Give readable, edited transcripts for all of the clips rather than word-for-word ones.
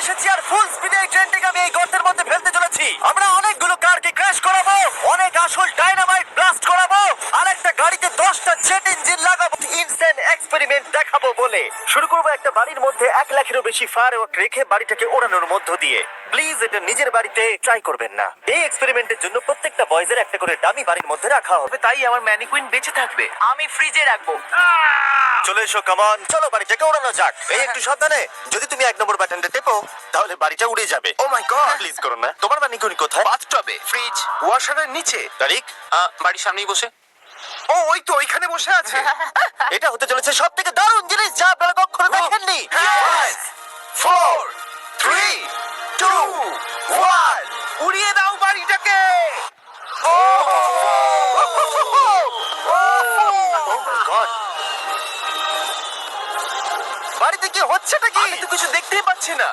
এসেছি আর ফুল স্পিডে এই ট্রেনটাকে আমি এই গর্তের মধ্যে ফেলতে চলেছি। আমরা অনেকগুলো কারকে ক্র্যাশ করাবো, অনেক আসল ডাইনামাইট ব্লাস্ট করাবো, আর একটা গাড়িতে 10টা জেট ইঞ্জিন লাগাবো। ইনসেন এক্সপেরিমেন্ট দেখাবো বলে শুরু করবো একটা বাড়ির মধ্যে 1 লাখেরও বেশি ফায়ারওয়ার্ক রেখে বাড়িটাকে ওড়ানোর মধ্য দিয়ে। প্লিজ এটা নিজের বাড়িতে ট্রাই করবেন না। এই এক্সপেরিমেন্টের জন্য প্রত্যেকটা বয়েজের একটা করে ডামি বাড়ির মধ্যে রাখা হবে। তাই আমার ম্যানিকুইন বেঁচে থাকবে। আমি ফ্রিজে রাখবো। চলে এসো, কামান, চলো বাড়িটাকে ওড়ানো যাক। এই একটু সাবধানে, যদি তুমি 1 নম্বর বাটনটা টেপো তাহলে বাড়িটা উড়ে যাবে। ও মাই গড। প্লিজ করো না। তোমার ম্যানিকুইন কোথায়? বাথটবে, ফ্রিজ, ওয়াশারের নিচে। তারিক, বাড়ির সামনেই বসে। ও ওই তো ওইখানে বসে আছে। এটা হতে চলেছে সব থেকে দারুণ জিনিস যা আপনারা কখনো দেখেননি। 4 3 2 1 উড়িয়ে দাও বাড়িটাকে। Oh my God! বাড়িতে কি হচ্ছেটা কি? আমি তো কিছু দেখতেই পাচ্ছি না।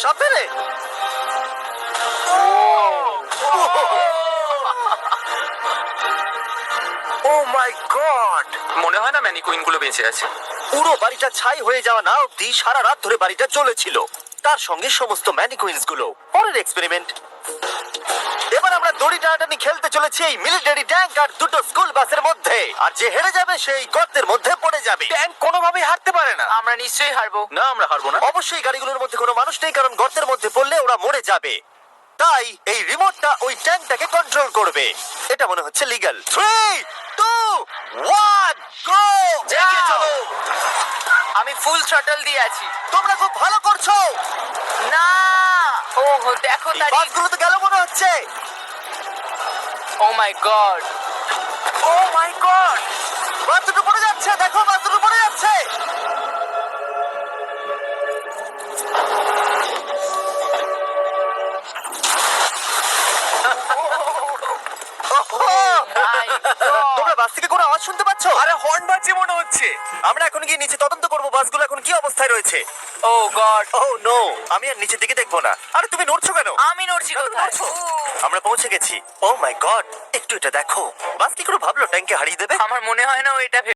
সাবধানে। ও মাই গড। মনে হয় না ম্যানিকুইন গুলো বেঁচে আছে। পুরো বাড়িটা ছাই হয়ে যাওয়া না অব্দি সারা রাত ধরে বাড়িটা চলেছিল, তার সঙ্গে সমস্ত ম্যানিকুইন্স গুলো। পরের এক্সপেরিমেন্ট, এবার আমরা দড়ি টানাটানি খেলতে চলেছি এই মিলিটারি ট্যাঙ্ক আর 2টো স্কুল বাসের মধ্যে, আর যে হেরে যাবে সেই গর্তের মধ্যে পড়ে যাবে। ট্যাঙ্ক কোনোভাবেই হারতে পারে না। আমরা নিশ্চয়ই হারবো। না, আমরা হারবো না। অবশ্যই গাড়িগুলোর মধ্যে কোনো মানুষ নেই, কারণ গর্তের মধ্যে পড়লে ওরা মরে যাবে। তাই এই রিমোটটা ওই ট্যাঙ্কটাকে কন্ট্রোল করবে। এটা মনে হচ্ছে লিগ্যাল। 3 2 1 গো! এগিয়ে চলো। আমি ফুল থ্রটল দিয়ে আছি। তোমরা খুব ভালো করছো। না। ও দেখো এই বাসগুলো তো গেল মনে হচ্ছে। ও মাই গড। ও মাই গড। বাস দুটো পড়ে যাচ্ছে, দেখো বাস দুটো পড়ে যাচ্ছে। তোমরা বাস থেকে কোনো আওয়াজ শুনতে পাচ্ছ? আরে হর্ন বাজছে মনে হচ্ছে। আমরা এখন গিয়ে নিচে তদন্ত করবো বাসগুলো এখন কি অবস্থায় রয়েছে। ও গড। ও নো, আমি আর নিচের দিকে দেখবো না। আরে তুমি নড়ছো কেন? আমি নড়ছি কোথায়? নড়ছো? আমরা পৌঁছে গেছি। ও মাই গড, একটু এটা দেখো। বাস কি করে ভাবলো ট্যাঙ্কে হারিয়ে দেবে? আমার মনে হয় না ও এটা